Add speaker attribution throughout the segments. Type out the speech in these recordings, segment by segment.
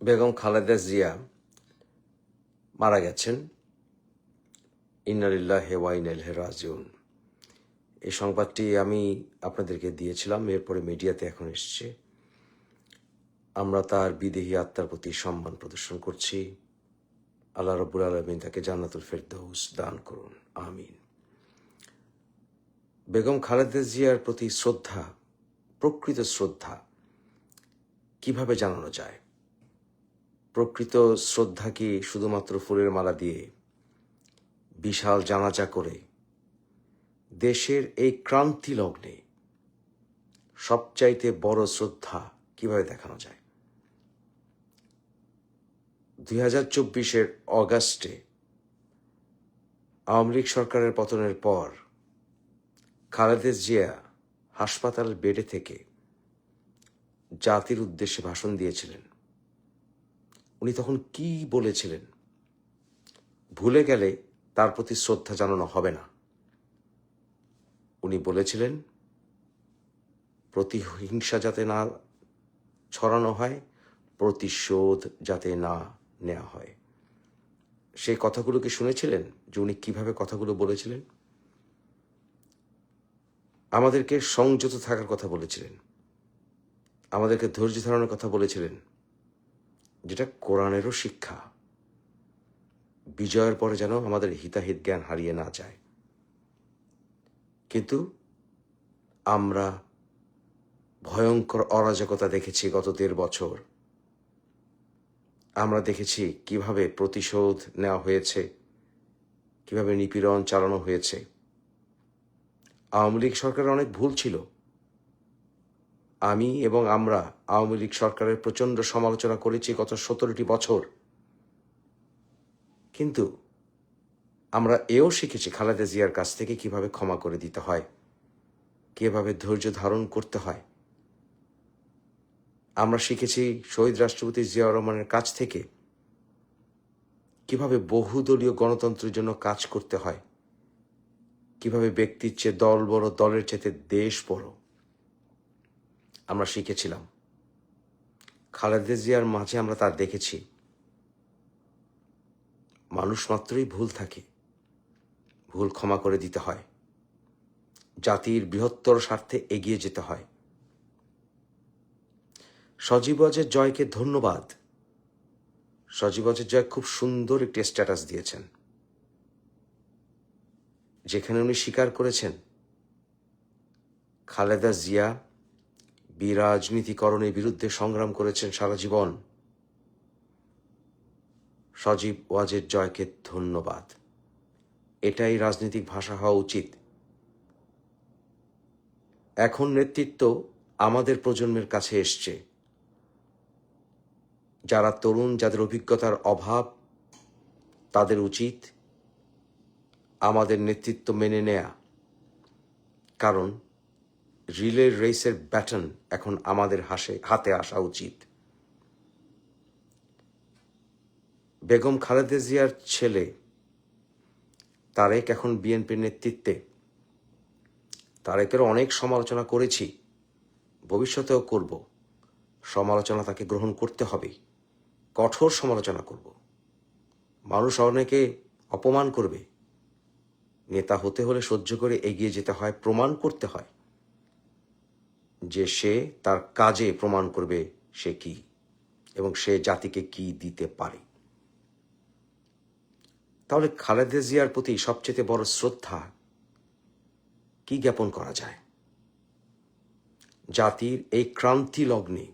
Speaker 1: বেগম খালেদা জিয়া মারা গেছেন। ইন্না লিল্লাহি ওয়া ইন্না ইলাইহি রাজিউন। এই সংবাদটি আমি আপনাদেরকে দিয়েছিলাম, এরপরে মিডিয়াতে এখন এসছে। আমরা তার বিদেহী আত্মার প্রতি সম্মান প্রদর্শন করছি। আল্লাহ রাব্বুল আলামিন তাকে জান্নাতুল ফেরদৌস দান করুন, আমিন। বেগম খালেদা জিয়ার প্রতি শ্রদ্ধা, প্রকৃত শ্রদ্ধা কিভাবে জানানো যায়? প্রকৃত শ্রদ্ধা কি শুধুমাত্র ফুলের মালা দিয়ে, বিশাল জানাজা করে, দেশের এই ক্রান্তি লগ্নে সবচাইতে বড় শ্রদ্ধা কিভাবে দেখানো যায়? 2024-এর অগাস্টে আওয়ামী লীগ সরকারের পতনের পর খালেদা জিয়া হাসপাতালের বেডে থেকে জাতির উদ্দেশ্যে ভাষণ দিয়েছিলেন। উনি তখন কি বলেছিলেন? ভুলে গেলে তার প্রতি শ্রদ্ধা জানানো হবে না। উনি বলেছিলেন, প্রতিহিংসা যাতে না ছড়ানো হয়, প্রতিশোধ যাতে না নেওয়া হয়। সেই কথাগুলো কি শুনেছিলেন যে উনি কিভাবে কথাগুলো বলেছিলেন? আমাদেরকে সংযত থাকার কথা বলেছিলেন, আমাদেরকে ধৈর্য ধারণের কথা বলেছিলেন, যেটা কোরআনেরও শিক্ষা। বিজয়ের পরে যেন আমাদের হিতাহিত জ্ঞান হারিয়ে না যায়। কিন্তু আমরা ভয়ঙ্কর অরাজকতা দেখেছি গত 1.5 বছর। আমরা দেখেছি কিভাবে প্রতিশোধ নেওয়া হয়েছে, কিভাবে নিপীড়ন চালানো হয়েছে। আওয়ামী লীগ সরকারের অনেক ভুল ছিল। আমি এবং আমরা আওয়ামী লীগ সরকারের প্রচণ্ড সমালোচনা করেছি গত 17টি বছর। কিন্তু আমরা এও শিখেছি খালেদা জিয়ার কাছ থেকে কিভাবে ক্ষমা করে দিতে হয়, কিভাবে ধৈর্য ধারণ করতে হয়। আমরা শিখেছি শহীদ রাষ্ট্রপতি জিয়াউর রহমানের কাছ থেকে কিভাবে বহুদলীয় গণতন্ত্রের জন্য কাজ করতে হয়, কিভাবে ব্যক্তির চেয়ে দল বড়, দলের চেয়ে দেশ বড়। আমরা শিখেছিলাম। খালেদা জিয়ার মাঝে আমরা তা দেখেছি। মানুষ মাত্রই ভুল থাকে, ভুল ক্ষমা করে দিতে হয়, জাতির বৃহত্তর স্বার্থে এগিয়ে যেতে হয়। সজীব ওয়াজের জয়কে ধন্যবাদ। সজীব ওয়াজের জয় খুব সুন্দর একটি স্ট্যাটাস দিয়েছেন, যেখানে উনি স্বীকার করেছেন খালেদা জিয়া বিরাজনীতিকরণের বিরুদ্ধে সংগ্রাম করেছেন সারা জীবন। সজীব ওয়াজের জয়কে ধন্যবাদ। এটাই রাজনৈতিক ভাষা হওয়া উচিত। এখন নেতৃত্ব আমাদের প্রজন্মের কাছে এসছে। যারা তরুণ, যাদের অভিজ্ঞতার অভাব, তাদের উচিত আমাদের নেতৃত্ব মেনে নেয়া। কারণ রিলে রেসের ব্যাটন এখন আমাদের হাতে আসা উচিত। বেগম খালেদা জিয়ার ছেলে তারেক এখন বিএনপির নেতৃত্বে। তারেকের অনেক সমালোচনা করেছি, ভবিষ্যতেও করব। সমালোচনা তাকে গ্রহণ করতে হবে, কঠোর সমালোচনা করব। মানুষ অনেকে অপমান করবে, নেতা হতে হলে সহ্য করে এগিয়ে যেতে হয়, প্রমাণ করতে হয় যে সে তার কাজে প্রমাণ করবে সে কি এবং সে জাতিকে কি দিতে পারে। তাহলে খালেদা জিয়ার প্রতি সবচেয়ে বড় শ্রদ্ধা কি জ্ঞাপন করা যায়? জাতির এই ক্রান্তি লগ্নে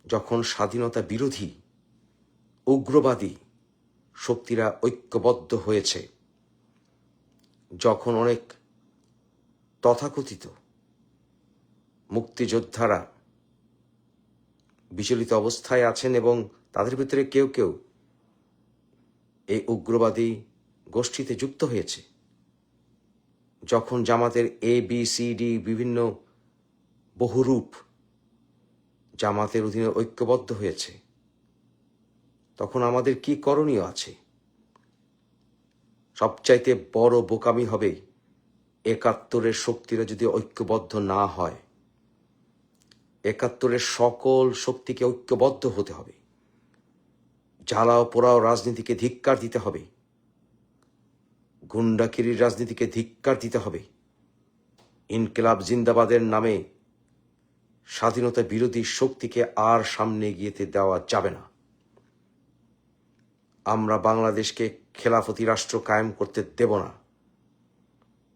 Speaker 1: যখন স্বাধীনতা বিরোধী উগ্রবাদী শক্তিরা ঐক্যবদ্ধ হয়েছে, যখন অনেক তথাকথিত মুক্তিযোদ্ধারা বিচলিত অবস্থায় আছেন এবং তাদের ভিতরে কেউ কেউ এই উগ্রবাদী গোষ্ঠীতে যুক্ত হয়েছে, যখন জামাতের ABCD বিভিন্ন বহুরূপ জামাতের অধীনে ঐক্যবদ্ধ হয়েছে, তখন আমাদের কি করণীয় আছে? সবচাইতে বড় বোকামি হবে 71-এর শক্তিরা যদি ঐক্যবদ্ধ না হয়, একাত্তরের সকল শক্তিকে ঐক্যবদ্ধ হতে হবে। জ্বালাও পোড়াও রাজনীতিকে ধিক্কার দিতে হবে, গুন্ডাকিরির রাজনীতিকে ধিক্কার দিতে হবে। ইনকিলাব জিন্দাবাদের নামে স্বাধীনতা বিরোধী শক্তিকে আর সামনে এগিয়ে দেওয়া যাবে না। আমরা বাংলাদেশকে খেলাফতি রাষ্ট্র কায়েম করতে দেব না।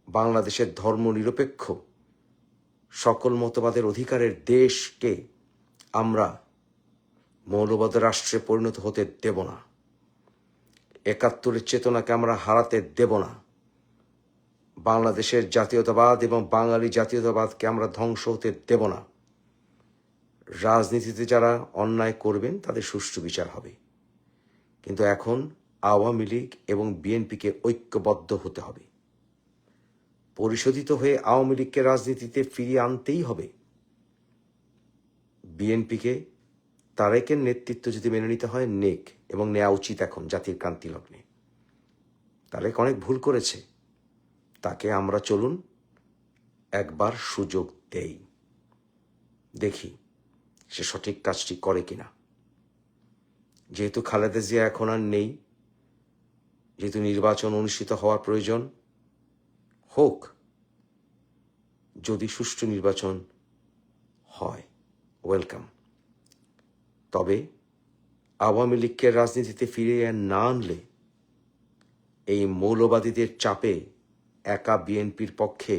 Speaker 1: বাংলাদেশের ধর্মনিরপেক্ষ সকল মতবাদের অধিকারের দেশকে আমরা মৌলবাদের রাষ্ট্রে পরিণত হতে দেব না। একাত্তরের চেতনাকে আমরা হারাতে দেব না। বাংলাদেশের জাতীয়তাবাদ এবং বাঙালি জাতীয়তাবাদকে আমরা ধ্বংস হতে দেব না। রাজনীতিতে যারা অন্যায় করবেন তাদের সুষ্ঠু বিচার হবে, কিন্তু এখন আওয়ামী লীগ এবং বিএনপিকে ঐক্যবদ্ধ হতে হবে। পরিশোধিত হয়ে আওয়ামী লীগকে রাজনীতিতে ফিরিয়ে আনতেই হবে। বিএনপিকে তারেকের নেতৃত্ব যদি মেনে নিতে হয় নেক, এবং নেওয়া উচিত এখন জাতির ক্রান্তি লগ্নে। তারেক অনেক ভুল করেছে, তাকে আমরা চলুন একবার সুযোগ দেই, দেখি সে সঠিক কাজটি করে কিনা। যেহেতু খালেদা জিয়া এখন আর নেই, যেহেতু নির্বাচন অনুষ্ঠিত হওয়ার প্রয়োজন, হোক। যদি সুষ্ঠু নির্বাচন হয় ওয়েলকাম। তবে আওয়ামী লীগকে রাজনীতিতে ফিরিয়ে না আনলে এই মৌলবাদীদের চাপে একা বিএনপির পক্ষে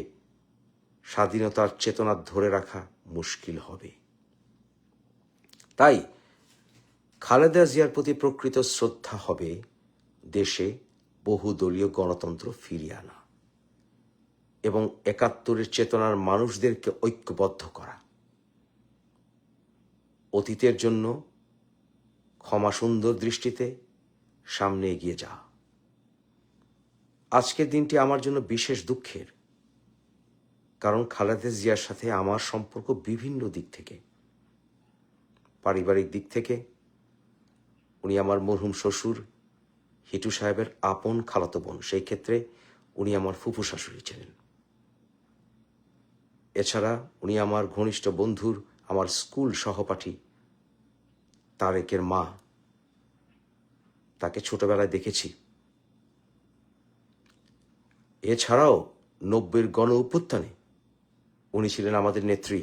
Speaker 1: স্বাধীনতার চেতনা ধরে রাখা মুশকিল হবে। তাই খালেদা জিয়ার প্রতি প্রকৃত শ্রদ্ধা হবে দেশে বহুদলীয় গণতন্ত্র ফিরিয়ে আনা এবং একাত্তরের চেতনার মানুষদেরকে ঐক্যবদ্ধ করা। অতীতের জন্য ক্ষমা সুন্দর দৃষ্টিতে সামনে এগিয়ে যাওয়া। আজকের দিনটি আমার জন্য বিশেষ দুঃখের, কারণ খালেদা জিয়ার সাথে আমার সম্পর্ক বিভিন্ন দিক থেকে। পারিবারিক দিক থেকে উনি আমার মরহুম শ্বশুর হিটু সাহেবের আপন খালাতো বোন, সেই ক্ষেত্রে উনি আমার ফুফু শাশুড়ি ছিলেন। এছাড়া উনি আমার ঘনিষ্ঠ বন্ধুর, আমার স্কুল সহপাঠী তারেকের মা। তাকে ছোটবেলায় দেখেছি। এছাড়াও 90-এর গণ অভ্যুত্থানে উনি ছিলেন আমাদের নেত্রী।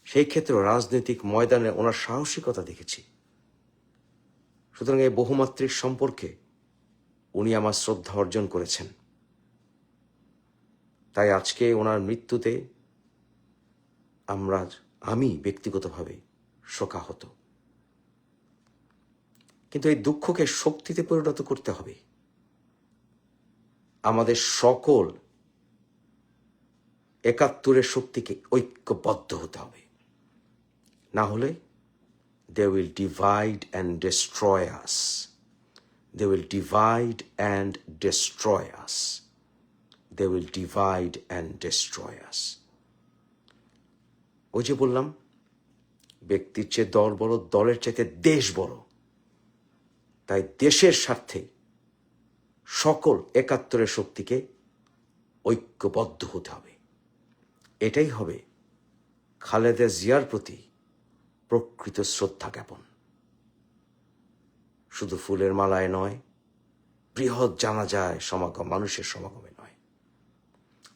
Speaker 1: সেই ক্ষেত্রে রাজনৈতিক ময়দানে ওনার সাহসিকতা দেখেছি। সুতরাং এই বহুমাত্রিক সম্পর্কে উনি আমার শ্রদ্ধা অর্জন করেছেন। তাই আজকে ওনার মৃত্যুতে আমি ব্যক্তিগতভাবে শোকাহত। কিন্তু এই দুঃখকে শক্তিতে পরিণত করতে হবে। আমাদের সকল একাত্তরের শক্তিকে ঐক্যবদ্ধ হতে হবে, না হলে they will divide and destroy us. They will divide and destroy us. They will divide and destroy us. ওই যে বললাম, ব্যক্তির চেয়ে দল বড়, দলের চাইতে দেশ বড়। তাই দেশের স্বার্থে সকল একাত্তরের শক্তিকে ঐক্যবদ্ধ হতে হবে। এটাই হবে খালেদা জিয়ার প্রতি প্রকৃত শ্রদ্ধা জ্ঞাপন। শুধু ফুলের মালায় নয়, বৃহৎ জানাজায় সমাগম, মানুষের সমাগমে নয়।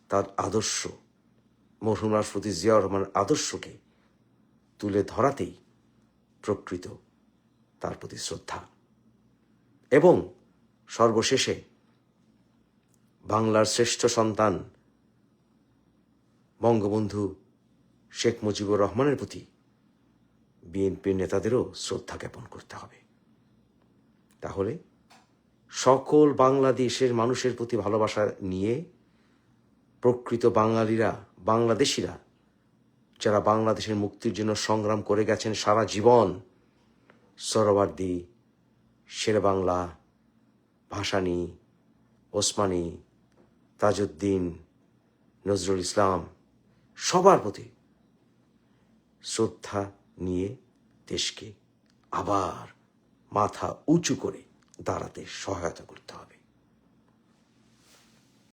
Speaker 1: তার আদর্শ, মরহুম রাষ্ট্রপতি জিয়াউর রহমানের আদর্শকে তুলে ধরাতেই প্রকৃত তার প্রতি শ্রদ্ধা। এবং সর্বশেষে বাংলার শ্রেষ্ঠ সন্তান বঙ্গবন্ধু শেখ মুজিবুর রহমানের প্রতি বিএনপির নেতাদেরও শ্রদ্ধা জ্ঞাপন করতে হবে। তাহলে সকল বাংলাদেশের মানুষের প্রতি ভালোবাসা নিয়ে প্রকৃত বাঙালিরা, বাংলাদেশিরা যারা বাংলাদেশের মুক্তির জন্য সংগ্রাম করে গেছেন সারা জীবন, সোহরাওয়ার্দী, শেরেবাংলা, ভাসানী, ওসমানী, তাজউদ্দিন, নজরুল ইসলাম, সবার প্রতি শ্রদ্ধা নিয়ে দেশকে আবার মাথা উঁচু করে দাঁড়াতে সহায়তা করতে হবে।